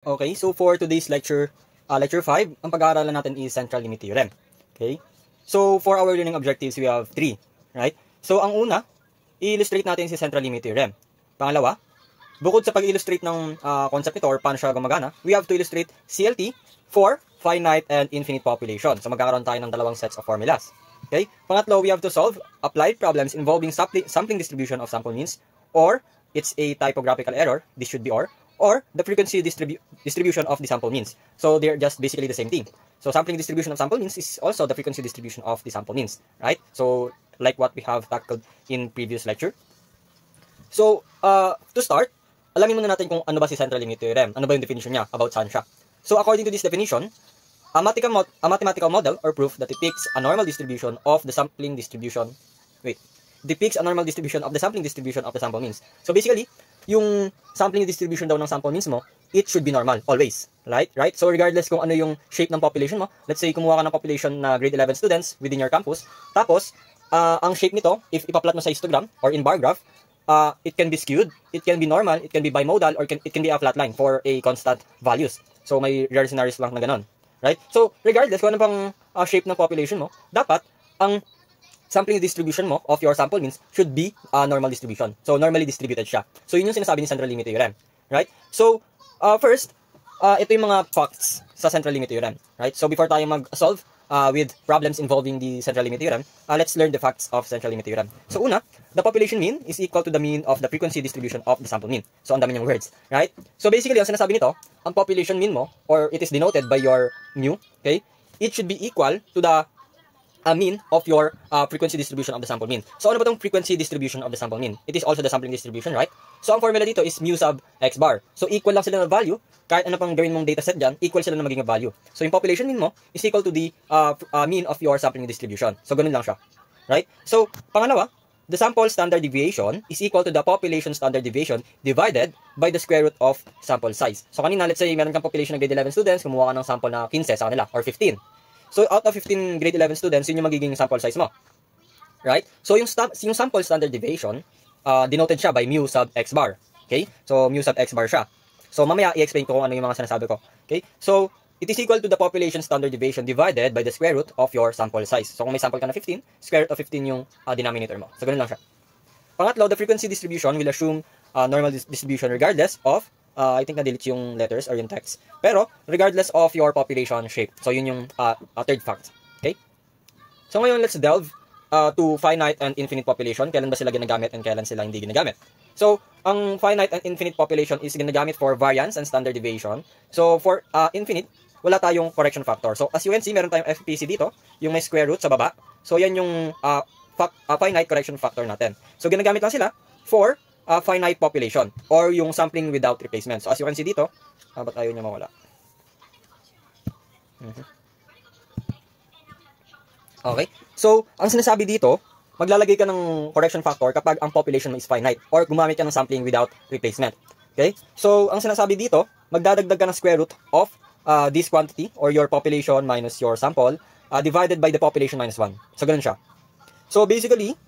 Okay, so for today's lecture, lecture 5, ang pag-aaralan natin is central limit theorem. Okay? So for our learning objectives, we have 3, right? So ang una, i-illustrate natin si central limit theorem. Pangalawa, bukod sa pag-illustrate ng concept nito or paano siya gumagana, we have to illustrate CLT for finite and infinite population. So magkakaroon tayo ng dalawang sets of formulas. Okay? Pangatlo, we have to solve applied problems involving sampling distribution of sample means, or it's a typographical error, this should be or the frequency distribution of the sample means. So they're just basically the same thing. So sampling distribution of sample means is also the frequency distribution of the sample means, right? So like what we have tackled in previous lecture. So to start, alamin muna natin kung ano ba si central limit theorem. Ano ba yung definition niya, about saan siya. So according to this definition, a mathematical model or proof that depicts a normal distribution of the sampling distribution. Depicts a normal distribution of the sampling distribution of the sample means. So basically, yung sampling distribution daw ng sample means mo, it should be normal, always. Right? So regardless kung ano yung shape ng population mo, let's say kumuha ka ng population na grade 11 students within your campus, tapos, ang shape nito, if ipa-plot mo sa histogram or in bar graph, it can be skewed, it can be normal, it can be bimodal, or it can be a flat line for a constant values. So may rare scenarios lang na ganon. Right? So regardless kung ano pang shape ng population mo, dapat ang sampling distribution mo of your sample means should be a normal distribution. So, normally distributed siya. So, yun yung sinasabi ni central limit theorem. Right? So, first, ito yung mga facts sa central limit theorem. Right? So, before tayo mag-solve with problems involving the central limit theorem, let's learn the facts of central limit theorem. So, una, the population mean is equal to the mean of the frequency distribution of the sample mean. So, ang dami niyang words. Right? So, basically, ang sinasabi nito, ang population mean mo, or it is denoted by your mu, okay, it should be equal to the mean of your frequency distribution of the sample mean. So, ano ba itong frequency distribution of the sample mean? It is also the sampling distribution, right? So, ang formula dito is mu sub x bar. So, equal lang sila ng value. Kahit ano pang gawin mong dataset dyan, equal sila na magiging value. So, yung population mean mo is equal to the mean of your sampling distribution. So, ganun lang siya. Right? So, pangalawa, the sample standard deviation is equal to the population standard deviation divided by the square root of sample size. So, kanina, let's say, meron kang population ng grade 11 students, kumuha ka ng sample na 15 sa kanila, or 15. So, out of 15 grade 11 students, yun yung magiging sample size mo. Right? So, yung sample standard deviation, denoted siya by mu sub x bar. Okay? So, mu sub x bar siya. So, mamaya i-explain ko kung ano yung mga sinasabi ko. Okay? So, it is equal to the population standard deviation divided by the square root of your sample size. So, kung may sample ka na 15, square root of 15 yung denominator mo. So, ganun lang siya. Pangatlo, the frequency distribution will assume normal distribution regardless of I think na-delete yung letters or yung text. Pero, regardless of your population shape. So, yun yung third fact. Okay? So, ngayon, let's delve to finite and infinite population. Kailan ba sila ginagamit and kailan sila hindi ginagamit? So, ang finite and infinite population is ginagamit for variance and standard deviation. So, for infinite, wala tayong correction factor. So, as you can see, meron tayong FPC dito, yung may square root sa baba. So, yan yung finite correction factor natin. So, ginagamit lang sila for finite population or yung sampling without replacement. So, as you can see dito, ba't ayaw niya mawala? Okay. So, ang sinasabi dito, maglalagay ka ng correction factor kapag ang population mo is finite or gumamit ka ng sampling without replacement. Okay? So, ang sinasabi dito, magdadagdag ka ng square root of this quantity or your population minus your sample divided by the population minus 1. So, ganun siya. So, basically,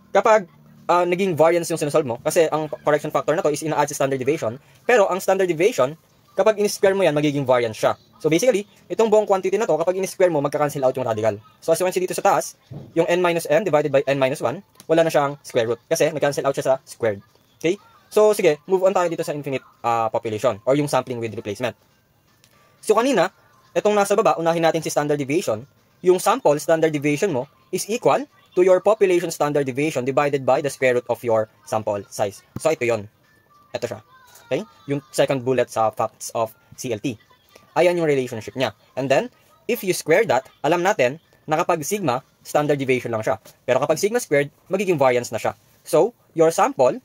kapag naging variance yung sinusolve mo, kasi ang correction factor na to is ina-add sa standard deviation, pero ang standard deviation, kapag in-square mo yan, magiging variance siya. So basically, itong buong quantity na to, kapag in-square mo, magka-cancel out yung radical. So as you can see dito sa taas, yung n minus n divided by n minus 1, wala na siyang square root, kasi nag-cancel out siya sa squared. Okay? So sige, move on tayo dito sa infinite population, or yung sampling with replacement. So kanina, itong nasa baba, unahin natin si standard deviation, yung sample standard deviation mo is equal to your population standard deviation divided by the square root of your sample size. So, ito yon. Ito siya. Okay? Yung second bullet sa facts of CLT. Ayan yung relationship niya. And then, if you square that, alam natin na kapag sigma, standard deviation lang siya. Pero kapag sigma squared, magiging variance na siya. So, your sample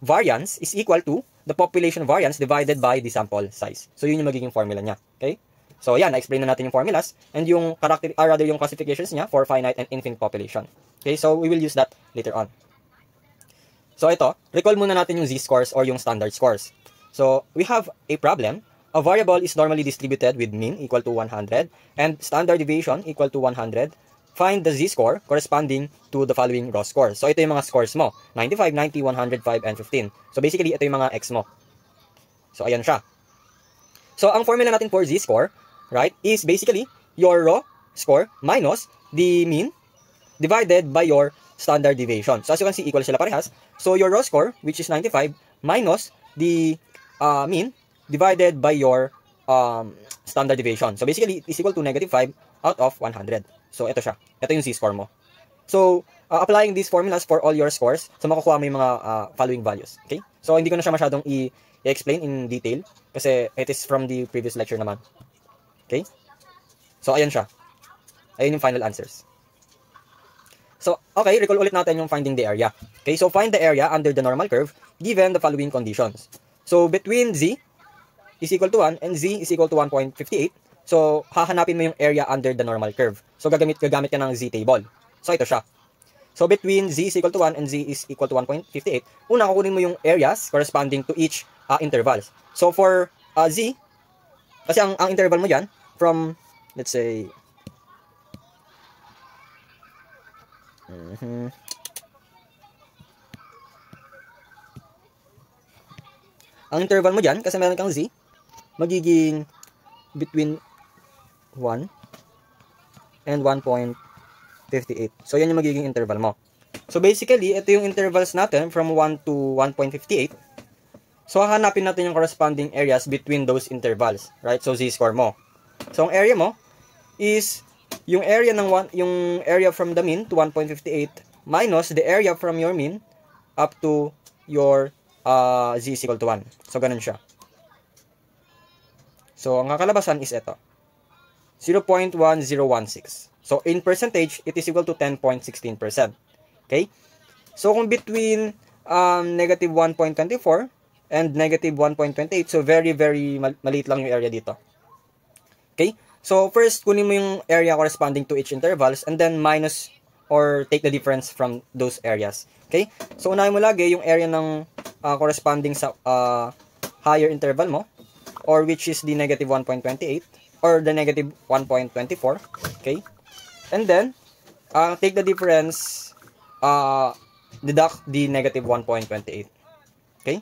variance is equal to the population variance divided by the sample size. So, yun yung magiging formula niya. Okay? So, yan, na-explain na natin yung formulas and yung yung classifications niya for finite and infinite population. Okay, so we will use that later on. So, ito, recall muna natin yung z-scores or yung standard scores. So, we have a problem. A variable is normally distributed with mean equal to 100 and standard deviation equal to 100. Find the z-score corresponding to the following raw scores. So, ito yung mga scores mo. 95, 90, 105, and 15. So, basically, ito yung mga x mo. So, ayan siya. So, ang formula natin for z-score, right, is basically your raw score minus the mean divided by your standard deviation. So, as you can see, equal sila parehas. So, your raw score, which is 95, minus the mean divided by your standard deviation. So, basically, it is equal to -5 out of 100. So, ito siya. Ito yung z-score mo. So, applying these formulas for all your scores, so makukuha mo yung mga following values. Okay? So, hindi ko na siya masyadong i-explain in detail kasi it is from the previous lecture naman. Okay? So, ayan siya. Ayun yung final answers. So, okay, recall ulit natin yung finding the area. Okay, so find the area under the normal curve given the following conditions. So, between z is equal to 1 and z is equal to 1.58, so, hahanapin mo yung area under the normal curve. So, gagamit ka ng z table. So, ito siya. So, between z is equal to 1 and z is equal to 1.58, una, kukunin mo yung areas corresponding to each intervals. So, for z, kasi ang interval mo dyan, from, let's say, ang interval mo dyan, kasi meron kang z, magiging between 1 and 1.58. So, yan yung magiging interval mo. So, basically, ito yung intervals natin from 1 to 1.58. So, hahanapin natin yung corresponding areas between those intervals. Right? So, z-score mo. So, ang area mo is yung area yung area from the mean to 1.58 minus the area from your mean up to your z is equal to 1. So, ganun siya. So, ang kakalabasan is ito. 0.1016. So, in percentage, it is equal to 10.16%. Okay? So, kung between negative 1.24 and negative 1.28, so very, very maliit lang yung area dito. Okay? So, first, kunin mo yung area corresponding to each intervals and then minus or take the difference from those areas. Okay? So, unahin mo lagi yung area ng corresponding sa higher interval mo or which is the negative 1.28 or the negative 1.24. Okay? And then, take the difference, deduct the negative 1.28. Okay?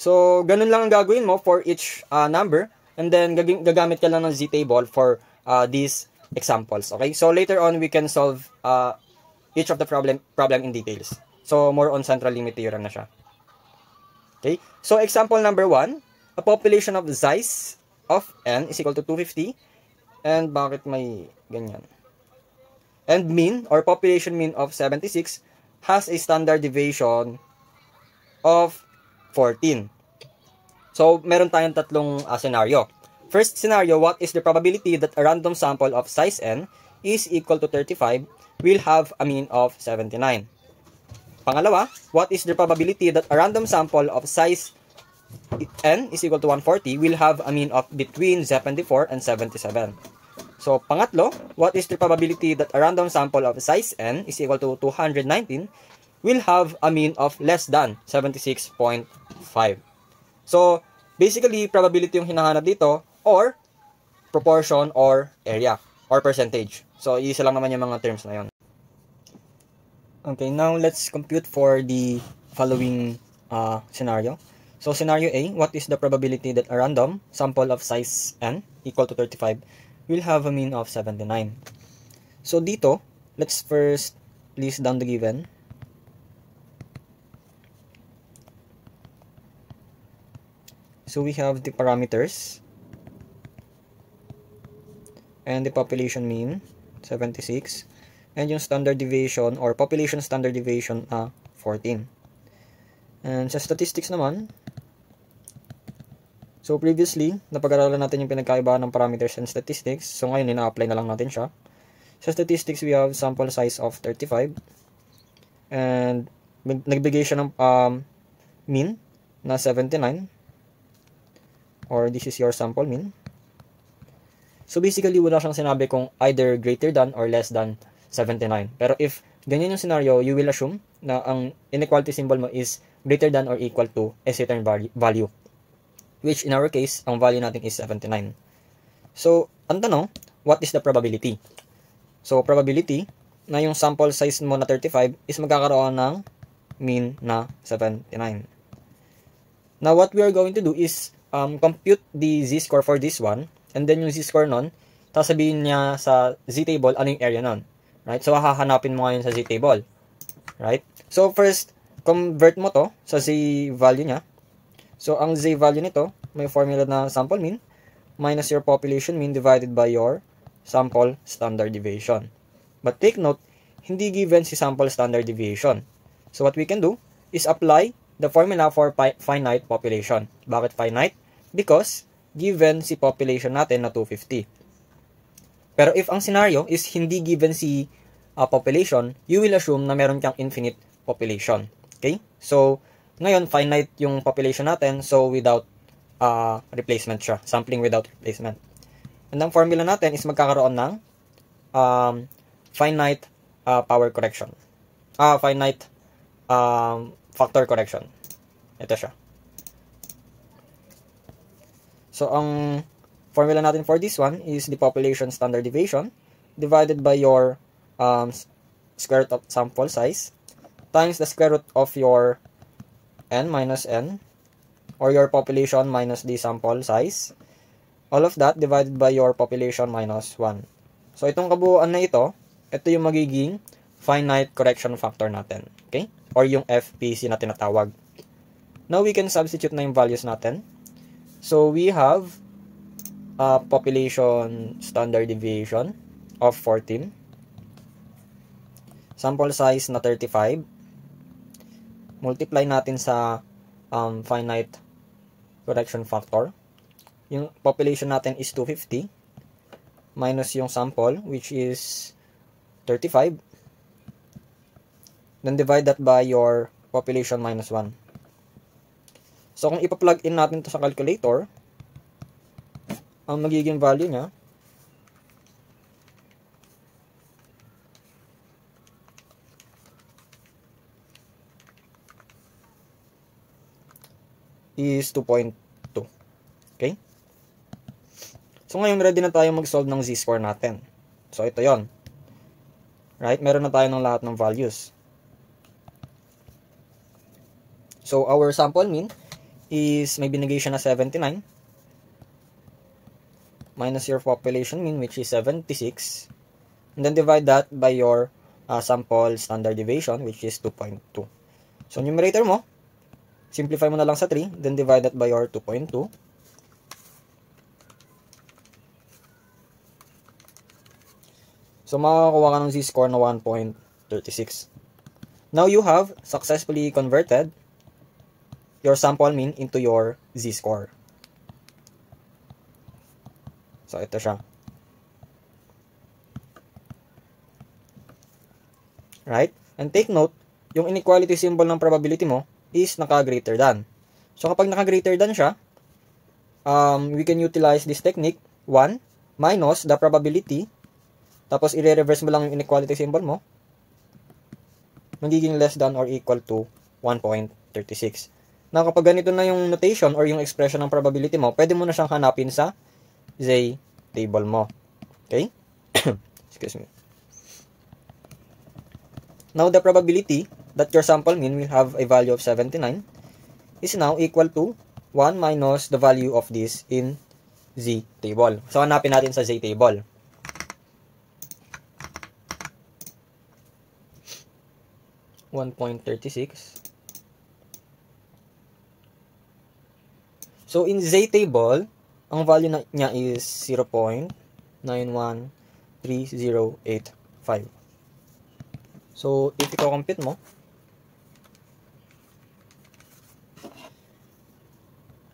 So, ganun lang ang gagawin mo for each number. And then, gagamit ka lang ng z-table for these examples. Okay? So, later on, we can solve each of the problem in details. So, more on central limit theorem na siya. Okay? So, example number 1, a population of size of n is equal to 250. And bakit may ganyan? And mean, or population mean of 76 has a standard deviation of 14. So, meron tayong tatlong scenario. First scenario, what is the probability that a random sample of size n is equal to 35 will have a mean of 79? Pangalawa, what is the probability that a random sample of size n is equal to 140 will have a mean of between 74 and 77? So, pangatlo, what is the probability that a random sample of size n is equal to 219 will have a mean of less than 76.5? So, basically, probability yung hinahanap dito or proportion or area or percentage. So, isa lang naman yung mga terms na yun. Okay, now let's compute for the following scenario. So, scenario A, what is the probability that a random sample of size n equal to 35 will have a mean of 79? So, dito, let's first list down the given. So, we have the parameters and the population mean, 76, and yung standard deviation or population standard deviation, 14. And sa statistics naman, so previously, napag-aralan natin yung pinagkaiba ng parameters and statistics. So, ngayon, ina-apply na lang natin siya. Sa statistics, we have sample size of 35. And nagbigay siya ng mean na 79. Or this is your sample mean. So basically, wala siyang sinabi kung either greater than or less than 79. Pero if ganyan yung scenario, you will assume na ang inequality symbol mo is greater than or equal to a certain value. Which in our case, ang value natin is 79. So, ang tanong, what is the probability? So, probability na yung sample size mo na 35 is magkakaroon ng mean na 79. Now, what we are going to do is compute the z-score for this one, and then yung z-score nun, sasabihin niya sa z-table ano yung area nun. Right? So, hahanapin mo ngayon sa z-table. Right? So, first, convert mo to sa z-value niya. So, ang z-value nito, may formula na sample mean minus your population mean divided by your sample standard deviation. But take note, hindi given si sample standard deviation. So, what we can do is apply the formula for finite population. Bakit finite? Because given si population natin na 250. Pero if ang scenario is hindi given si population, you will assume na meron kang infinite population. Okay? So, ngayon, finite yung population natin, so without replacement siya. Sampling without replacement. And ang formula natin is magkakaroon ng finite power correction. Finite factor correction. Ito siya. So, ang formula natin for this one is the population standard deviation divided by your square root of sample size times the square root of your n minus n, or your population minus the sample size. All of that divided by your population minus 1. So, itong kabuuan na ito yung magiging finite correction factor natin. Okay? Or yung FPC na tinatawag. Now, we can substitute na yung values natin. So, we have population standard deviation of 14. Sample size na 35. Multiply natin sa finite correction factor. Yung population natin is 250 minus yung sample, which is 35. Then divide that by your population minus 1. So, kung ipa-plug in natin to sa calculator, ang magiging value niya is 2.2. Okay? So, ngayon ready na tayo mag-solve ng z-score natin. So, ito yon. Right? Meron na tayo ng lahat ng values. So, our sample mean is may binigay siya na 79 minus your population mean, which is 76, and then divide that by your sample standard deviation, which is 2.2. So, numerator mo, simplify mo na lang sa 3, then divide that by your 2.2. So, makakakuha ka ng z-score na 1.36. Now, you have successfully converted your sample mean into your z-score. So, ito siya. Right? And take note, yung inequality symbol ng probability mo is naka-greater than. So, kapag naka-greater than siya, we can utilize this technique, 1 minus the probability, tapos i-reverse mo lang yung inequality symbol mo, magiging less than or equal to 1.36. Now, kapag ganito na yung notation or yung expression ng probability mo, pwede mo na siyang hanapin sa z-table mo. Okay? Excuse me. Now, the probability that your sample mean will have a value of 79 is now equal to 1 minus the value of this in z-table. So, hanapin natin sa z-table. .36. So, in z-table, ang value niya is 0.913085. So, if i-compute mo,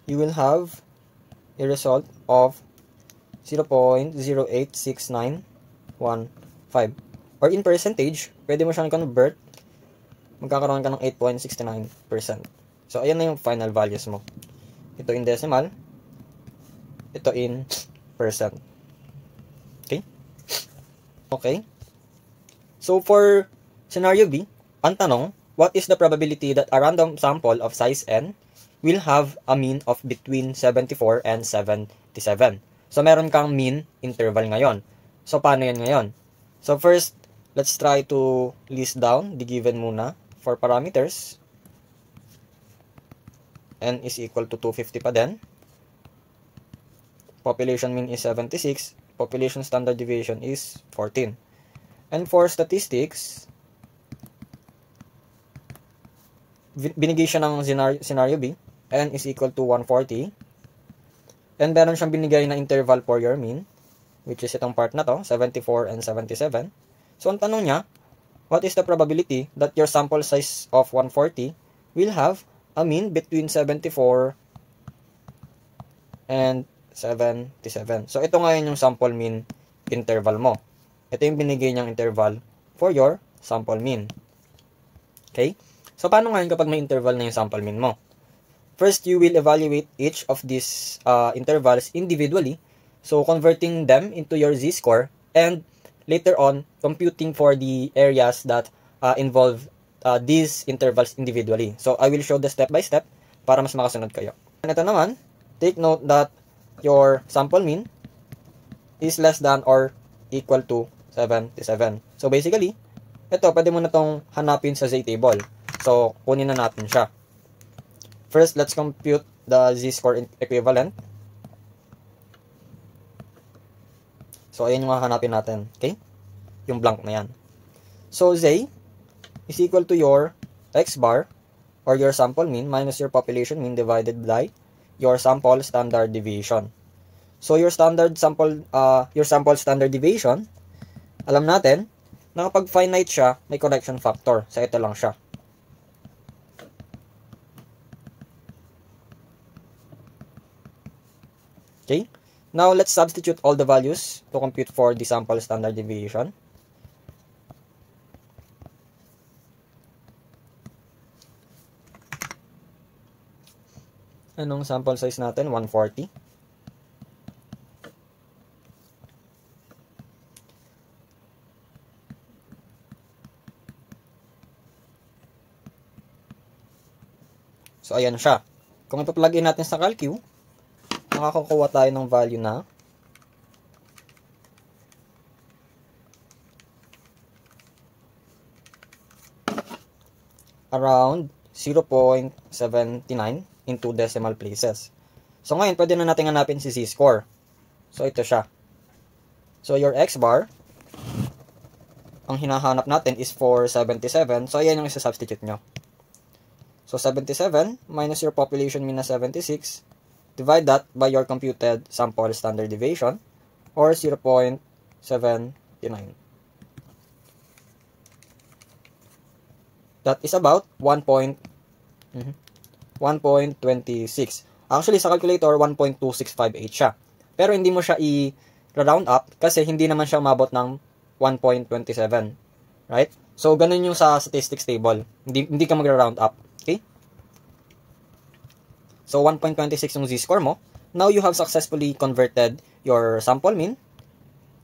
you will have a result of 0.086915. Or in percentage, pwede mo siyang convert, magkakaroon ka ng 8.69%. So, ayan na yung final values mo. Ito in decimal, ito in percent. Okay? Okay. So, for scenario B, ang tanong, what is the probability that a random sample of size n will have a mean of between 74 and 77? So, meron kang mean interval ngayon. So, paano yan ngayon? So, first, let's try to list down the given muna for parameters. N is equal to 250 pa din. Population mean is 76. Population standard deviation is 14. And for statistics, binigay siya ng scenario B. N is equal to 140. And meron siyang binigay na interval for your mean, which is itong part na to, 74 and 77. So, ang tanong niya, what is the probability that your sample size of 140 will have a mean between 74 and 77? So, ito ngayon yung sample mean interval mo. Ito yung binigay niyang interval for your sample mean. Okay? So, paano ngayon kapag may interval na yung sample mean mo? First, you will evaluate each of these intervals individually. So, converting them into your z-score, and later on, computing for the areas that involve these intervals individually. So, I will show the step-by-step para mas makasunod kayo. And ito naman, take note that your sample mean is less than or equal to 77. So, basically, ito, pwede mo na itong hanapin sa z-table. So, kunin na natin siya. First, let's compute the z-score equivalent. So, ayan yung hahanapin natin. Okay? Yung blank na yan. So, z is equal to your x bar or your sample mean minus your population mean divided by your sample standard deviation. So, your sample standard deviation, alam natin na kapag finite siya, may correction factor. So, ito lang siya. Okay? Now, let's substitute all the values to compute for the sample standard deviation. Anong sample size natin? 140. So, ayan siya. Kung ipa-plug in natin sa Calcu, makakakuha tayo ng value na around 0.79 in 2 decimal places. So, ngayon, pwede na natin hanapin si z-score. So, ito siya. So, your x bar, ang hinahanap natin is 477. So, ayan yung isa-substitute nyo. So, 77 minus your population mean na 76. Divide that by your computed sample standard deviation, or 0.79. That is about 1.26. Actually, sa calculator, 1.2658 siya. Pero hindi mo siya i-round up kasi hindi naman siya umabot ng 1.27. Right? So, ganun yung sa statistics table. Hindi ka mag-round up. Okay? So, 1.26 yung z-score mo. Now, you have successfully converted your sample mean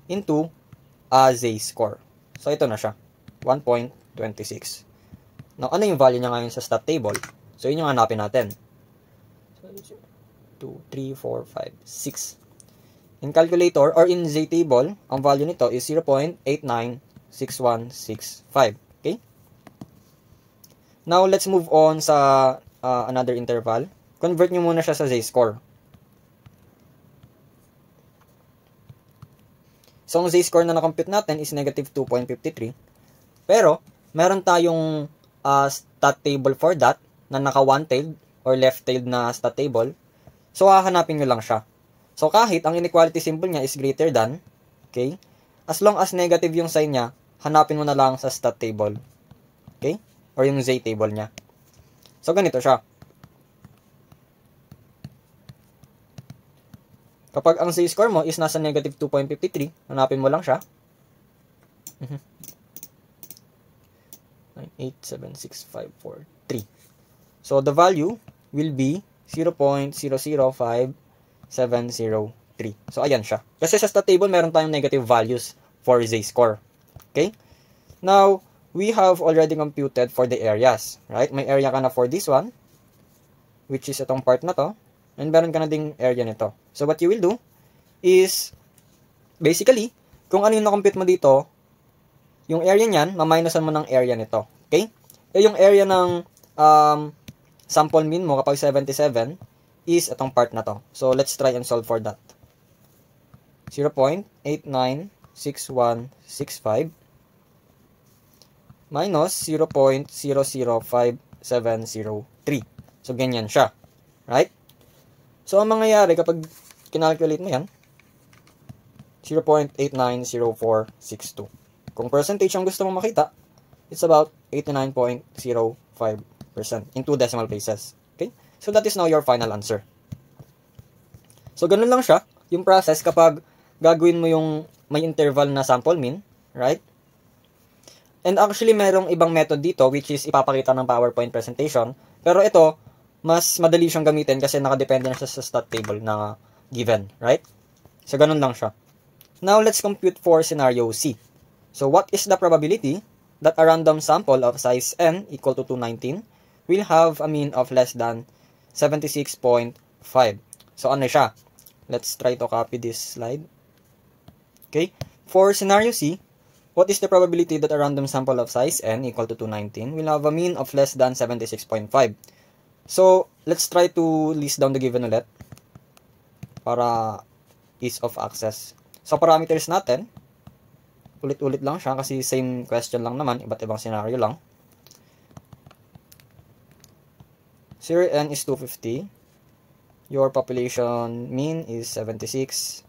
into a z-score. So, ito na siya. 1.26. Now, ano yung value niya ngayon sa stat table? So, yun yung hanapin natin. 2, 3, 4, 5, 6. In calculator or in z-table, ang value nito is 0.896165. Okay? Now, let's move on sa another interval. Convert nyo muna siya sa z-score. So, ang z-score na na-compute natin is negative 2.53. Pero, meron tayong stat table for that na naka one-tailed or left-tailed na stat table. So, hahanapin nyo lang siya. So, kahit ang inequality symbol niya is greater than, okay, as long as negative yung sign niya, hanapin mo na lang sa stat table. Okay? Or yung z-table niya. So, ganito siya. Kapag ang z-score mo is nasa negative 2.53, hanapin mo lang siya. 9876543. So, the value will be 0.005703. So, ayan siya. Kasi sa stat table, meron tayong negative values for z-score. Okay? Now, we have already computed for the areas. Right? May area ka na for this one, which is itong part na to. And meron ka na ding area nito. So, what you will do is, basically, kung ano yung na-compute mo dito, yung area niyan, maminusan mo ng area nito. Okay? yung area ng sample mean mo kapag 77 is itong part na to. So, let's try and solve for that. 0.896165 minus 0.005703. So, ganyan siya. Right? So, ang mangyayari kapag kinalculate mo yan, 0.890462. Kung percentage ang gusto mong makita, it's about 89.05% in 2 decimal places. Okay? So, that is now your final answer. So, ganun lang siya. Yung process kapag gagawin mo yung may interval na sample mean, right? And actually, merong ibang method dito which is ipapakita ng PowerPoint presentation. Pero ito, mas madali siyang gamitin kasi nakadepende na siya sa stat table na given, right? So, ganun lang siya. Now, let's compute for scenario C. So, what is the probability that a random sample of size n equal to 219 will have a mean of less than 76.5? So, ano siya? Let's try to copy this slide. Okay. For scenario C, what is the probability that a random sample of size n equal to 219 will have a mean of less than 76.5? So, let's try to list down the given ulit para ease of access. So, parameters natin, ulit-ulit lang siya kasi same question lang naman, iba't ibang scenario lang. Zero n is 250. Your population mean is 76.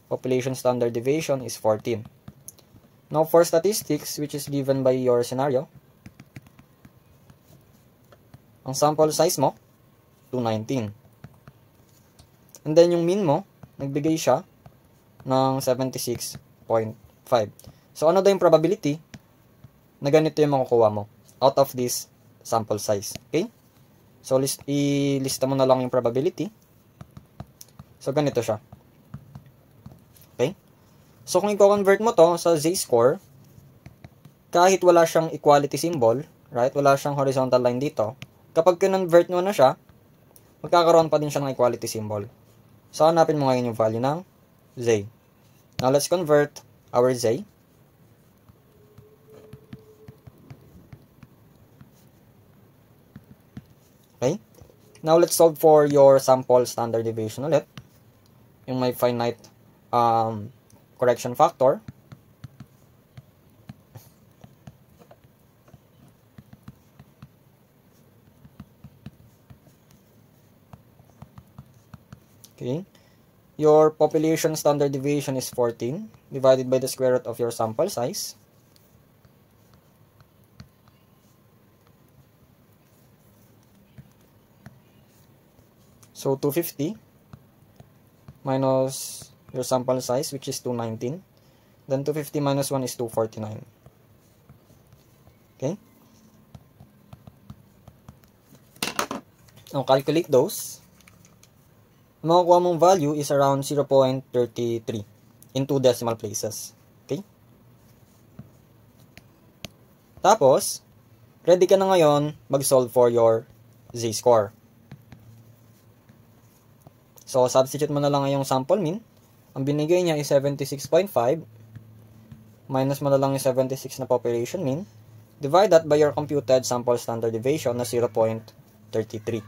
Population standard deviation is 14. Now, for statistics, which is given by your scenario, ang sample size mo, 219. And then, yung mean mo, nagbigay siya ng 76.5. So, ano daw yung probability na ganito yung makukuha mo out of this sample size? Okay? So, ilista mo na lang yung probability. So, ganito siya. Okay? So, kung i-convert mo to sa z-score, kahit wala siyang equality symbol, right? Wala siyang horizontal line dito. Kapag convert mo na siya, magkakaroon pa din siya ng equality symbol. So, hanapin mo ngayon yung value ng z. Now, let's convert our z. Okay? Now, let's solve for your sample standard deviation ulit. Yung may finite correction factor. Okay. Your population standard deviation is 14 divided by the square root of your sample size. So, 250 minus your sample size, which is 219. Then, 250 minus 1 is 249. Okay? Now, calculate those. Ang makukuha mong value is around 0.33 in 2 decimal places. Okay? Tapos, ready ka na ngayon mag-solve for your z-score. So, substitute mo na lang yung sample mean. Ang binigay niya is 76.5. Minus mo na lang yung 76 na population mean. Divide that by your computed sample standard deviation na 0.33.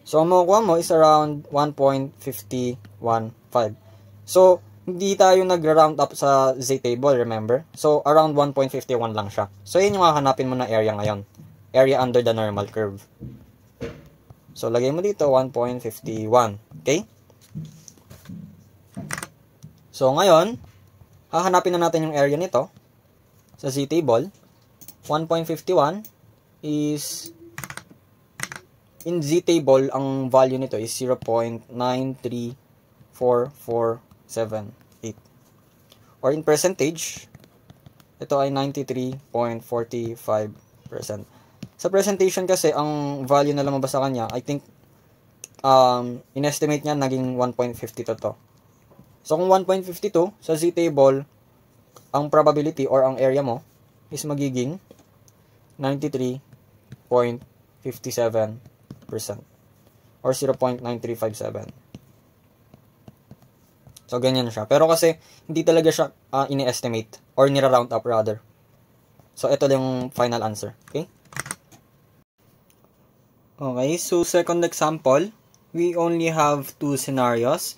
So, ang makukuha mo is around 1.515. So, hindi tayo nag-round up sa z-table, remember? So, around 1.51 lang siya. So, yun yung hahanapin mo na area ngayon. Area under the normal curve. So, lagay mo dito 1.51. Okay? So, ngayon, hahanapin na natin yung area nito sa z-table. 1.51 is, in z-table, ang value nito is 0.93447. Or in percentage, ito ay 93.45%. Sa presentation kasi, ang value na lumabas sa kanya, I think, in-estimate niya, naging 1.52 to. So, kung 1.52, sa z-table, ang probability or ang area mo is magiging 93.57% or 0.9357. So, ganyan siya. Pero kasi, hindi talaga siya ini-estimate or nira-round up rather. So, ito lang yung final answer. Okay? Okay, so second example, we only have two scenarios.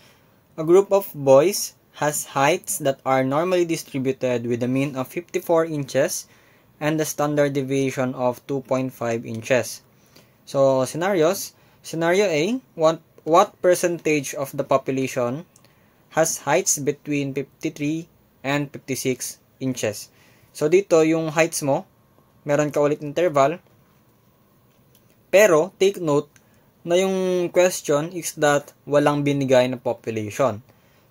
A group of boys has heights that are normally distributed with a mean of 54 inches and a standard deviation of 2.5 inches. So, scenarios. Scenario A, what percentage of the population has heights between 53 and 56 inches? So, dito, yung heights mo, meron ka ulit interval. Pero, take note na yung question is that walang binigay na population.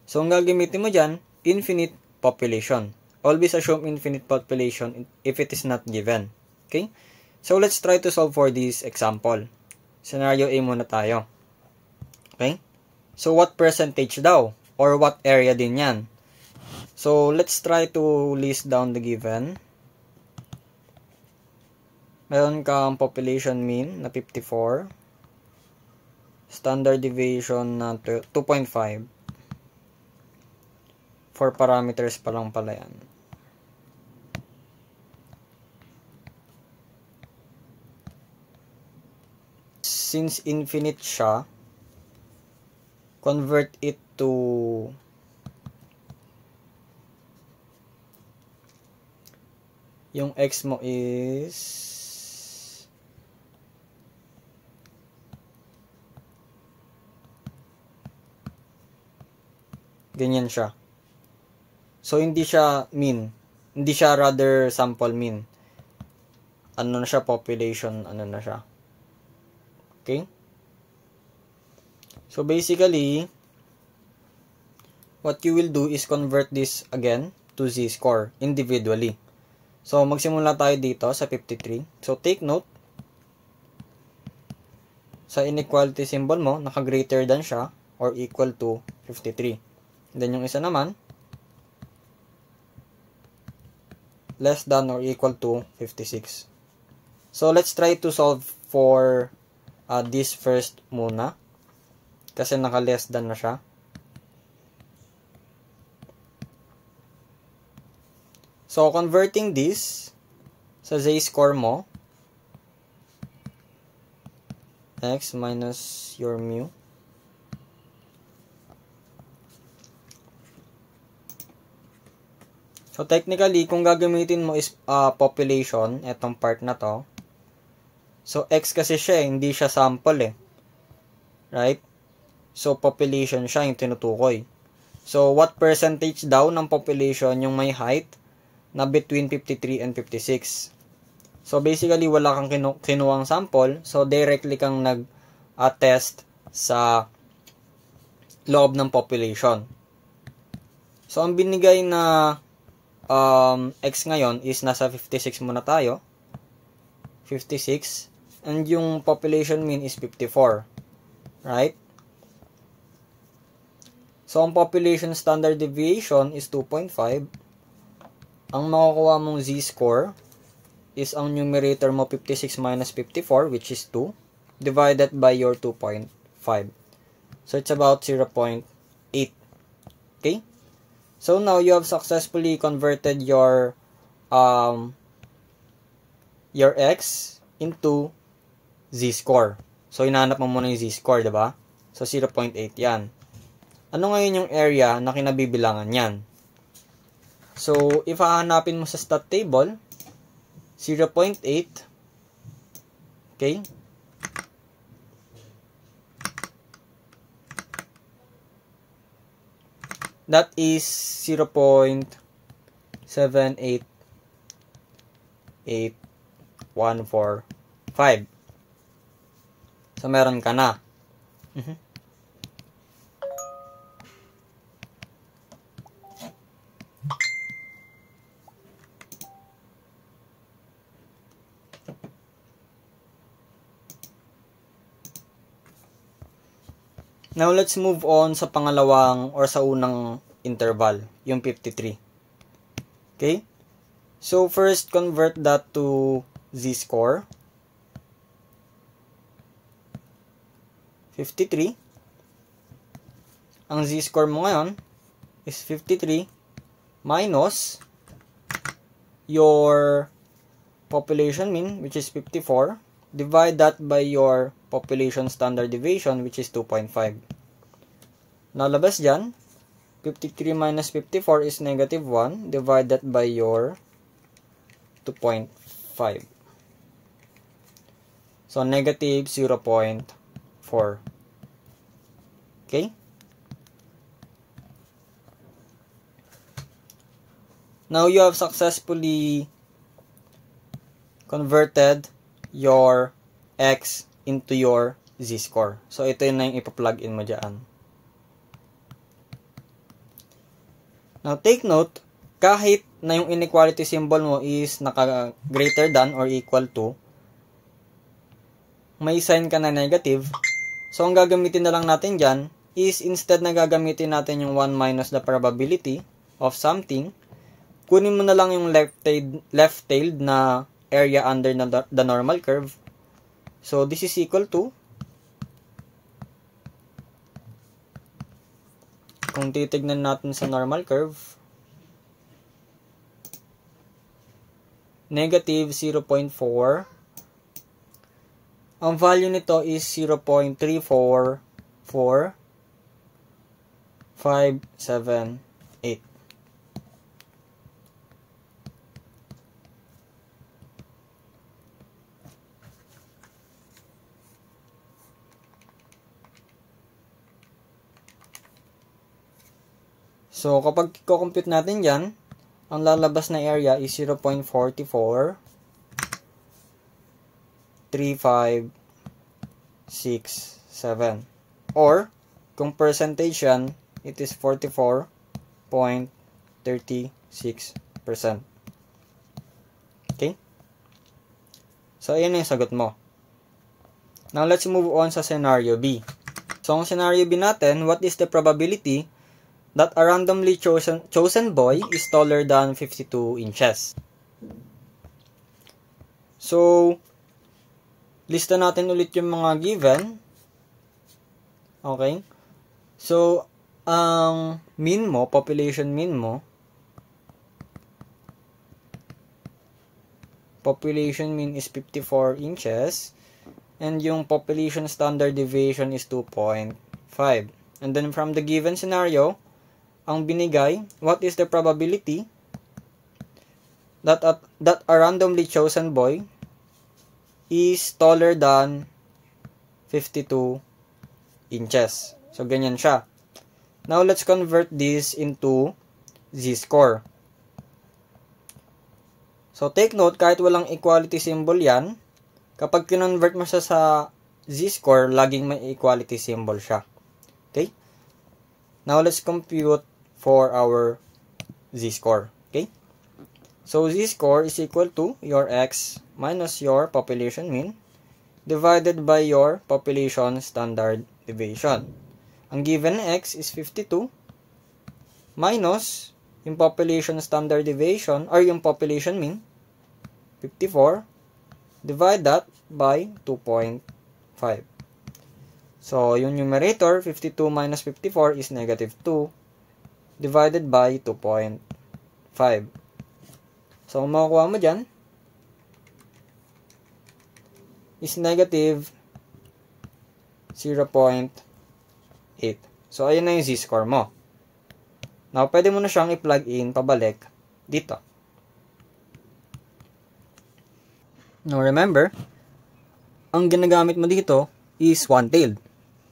So, ang gagamitin mo dyan, infinite population. Always assume infinite population if it is not given. Okay? So, let's try to solve for this example. Scenario A muna tayo. Okay? So, what percentage daw? Or what area din yan? So, let's try to list down the given. Meron kang population mean na 54. Standard deviation na 2.5. 4 parameters pa lang pala yan. Since infinite siya, convert it to yung x mo is ganyan siya. So, hindi siya mean. Hindi siya rather sample mean. Ano na siya? Population, ano na siya. Okay? So, basically, what you will do is convert this again to z-score individually. So, magsimula tayo dito sa 53. So, take note, sa inequality symbol mo, naka-greater than siya or equal to 53. Then, yung isa naman, less than or equal to 56. So, let's try to solve for this first muna. Kasi naka-less than na siya. So, converting this sa z-score mo, x minus your mu, so, technically, kung gagamitin mo is population, etong part na to, so, x kasi siya, hindi siya sample eh. Right? So, population siya yung tinutukoy. So, what percentage daw ng population yung may height na between 53 and 56? So, basically, wala kang kinuwang sample. So, directly kang nag-test sa loob ng population. So, ang binigay na x ngayon is nasa 56 muna tayo. 56. And yung population mean is 54. Right? So, ang population standard deviation is 2.5. Ang makukuha mong z-score is ang numerator mo 56 minus 54, which is 2, divided by your 2.5. So, it's about 0.8. Okay? So, now you have successfully converted your x into z-score. So, hinahanap mo muna yung z-score, diba? So, 0.8 yan. Ano ngayon yung area na kinabibilangan yan? So, if hahanapin mo sa stat table, 0.8, okay? That is 0.788145. So, meron ka na. Now, let's move on sa pangalawang or sa unang interval, yung 53. Okay? So, first, convert that to z-score. 53. Ang z-score mo ngayon is 53 minus your population mean, which is 54. Divide that by your population standard deviation, which is 2.5. Nalabas dyan, 53 minus 54 is negative 1. Divide that by your 2.5. So, negative 0.4. Okay? Now, you have successfully converted your X into your Z-score. So, ito yun na yung ipa-plug in mo dyan. Now, take note, kahit na yung inequality symbol mo is naka-greater than or equal to, may sign ka na negative. So, ang gagamitin na lang natin dyan is instead na gagamitin natin yung 1 minus the probability of something, kunin mo na lang yung left-tailed na area under the normal curve. So, this is equal to, kung titignan natin sa normal curve, negative 0.4. Ang value nito is 0.344578. So, kapag i-compute natin yan, ang lalabas na area is 0.443567. Or, kung percentage yan, it is 44.36%. Okay? So, ayan na yung sagot mo. Now, let's move on sa scenario B. So, ang scenario B natin, what is the probability that a randomly chosen boy is taller than 52 inches? So, lista natin ulit yung mga given. Okay? So, ang mean mo, population mean mo, population mean is 54 inches, and yung population standard deviation is 2.5. And then from the given scenario, ang binigay, what is the probability that a randomly chosen boy is taller than 52 inches. So, ganyan siya. Now, let's convert this into Z-score. So, take note, kahit walang equality symbol yan, kapag kinonvert mo siya sa Z-score, laging may equality symbol siya. Okay? Now, let's compute for our Z-score. Okay? So, Z-score is equal to your X minus your population mean divided by your population standard deviation. Ang given X is 52 minus yung population standard deviation or yung population mean 54, divide that by 2.5. So, yung numerator 52 minus 54 is negative 2 divided by 2.5. So, ang makukuha mo dyan is negative 0.8. So, ayun na yung Z-score mo. Now, pwede mo na siyang i-plug in pabalik dito. Now, remember, ang ginagamit mo dito is one-tailed.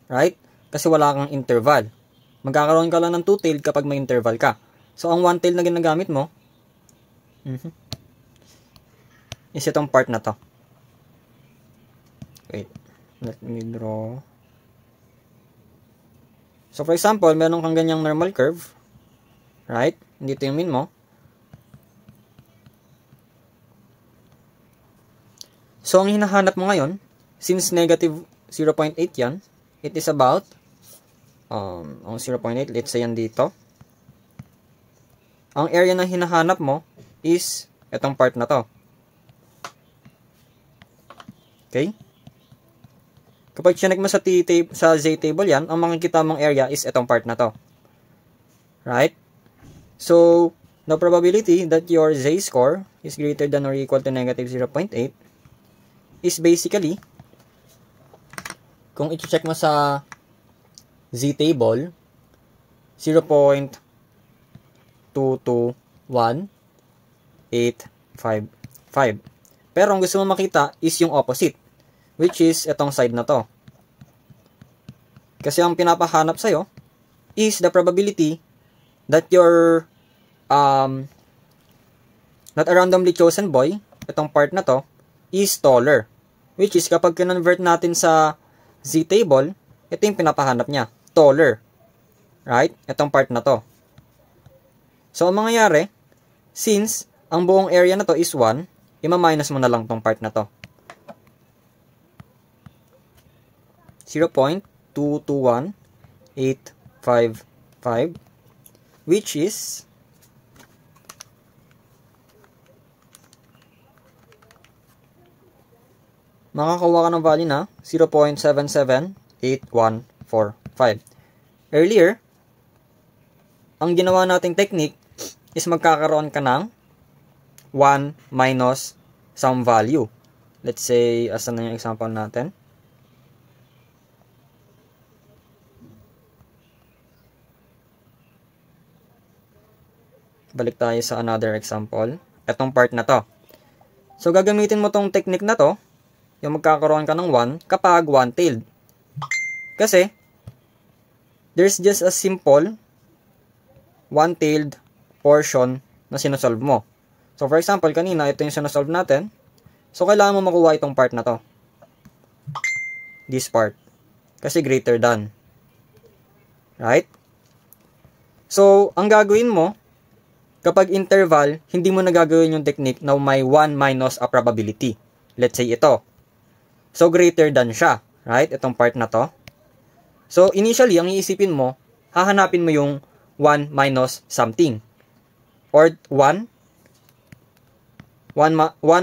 Right? Kasi wala kang interval. Magkakaroon ka lang ng two-tailed kapag may interval ka. So, ang one-tailed na ginagamit mo is itong part na to. Wait. Let me draw. So, for example, meron kang ganyang normal curve. Right? Dito yung mean mo. So, ang hinahanap mo ngayon, since negative 0.8 yan, it is about ang 0.8, let's say yan dito. Ang area na hinahanap mo is itong part na to. Okay? Kapag chinek mo sa Z table yan, ang makikita mong area is itong part na to. Right? So, the probability that your z-score is greater than or equal to negative 0.8 is basically, kung i-check mo sa z-table, 0.221855. Pero ang gusto mo makita is yung opposite, which is itong side na to. Kasi ang pinapahanap sa'yo is the probability that your not a randomly chosen boy, itong part na to, is taller. Which is kapag convert natin sa z-table, ito yung pinapahanap niya, taller. Right? Itong part na to. So, ang mangyayari, since ang buong area na to is 1, ima-minus mo na lang tong part na to. 0.221855, which is makakuha ka ng value na 0.778145. Earlier, ang ginawa nating technique is magkakaroon ka ng 1 minus some value. Let's say, asan na yung example natin? Balik tayo sa another example. Etong part na to. So, gagamitin mo tong technique na to, yung magkakaroon ka ng 1 kapag one-tailed. Kasi, there's just a simple one-tailed portion na sinosolve mo. So, for example, kanina, ito yung sinosolve natin. So, kailangan mo makuha itong part na to. This part. Kasi greater than. Right? So, ang gagawin mo, kapag interval, hindi mo na gagawin yung technique na may 1 minus a probability. Let's say ito. So, greater than siya. Right? Itong part na to. So, initially, ang iisipin mo, hahanapin mo yung 1 minus something. Or 1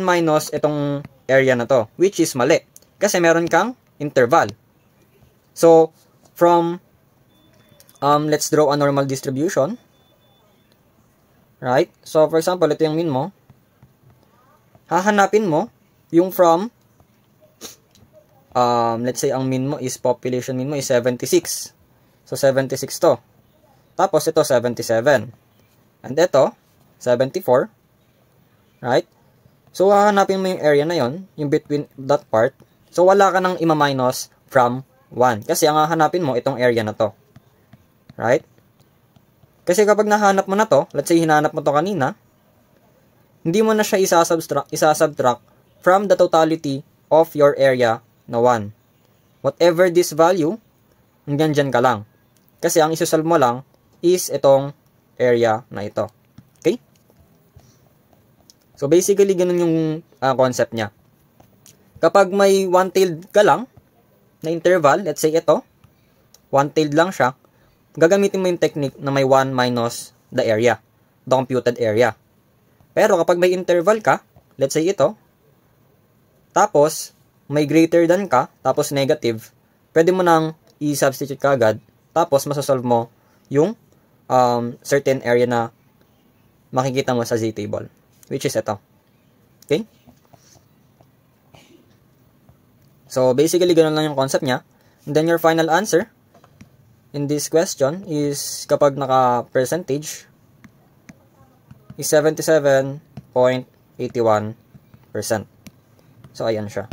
minus itong area na to, which is mali. Kasi meron kang interval. So, from, let's draw a normal distribution. Right? So, for example, ito yung min mo. Hahanapin mo yung from, let's say, ang min mo is, population min mo is 76. So, 76 to. Tapos, ito, 77. And ito, 74. Right? So, hahanapin mo yung area na yon, yung between that part. So, wala ka nang ima-minus from 1. Kasi, ang hahanapin mo, itong area na to. Right? Kasi, kapag nahanap mo na to, let's say, hinahanap mo to kanina, hindi mo na siya isasubtract from the totality of your area na 1. Whatever this value, hanggang dyan ka lang. Kasi, ang isusolve mo lang is itong area na ito. Okay? So, basically, ganun yung concept niya. Kapag may one-tailed ka lang na interval, let's say ito, one-tailed lang siya, gagamitin mo yung technique na may 1 minus the area, the computed area. Pero kapag may interval ka, let's say ito, tapos, may greater than ka, tapos negative, pwede mo nang i-substitute ka agad, tapos masasolve mo yung certain area na makikita mo sa z-table, which is ito. Okay? So, basically, ganun lang yung concept niya. And then, your final answer in this question is, kapag naka-percentage, is 77.81%. So, ayan siya.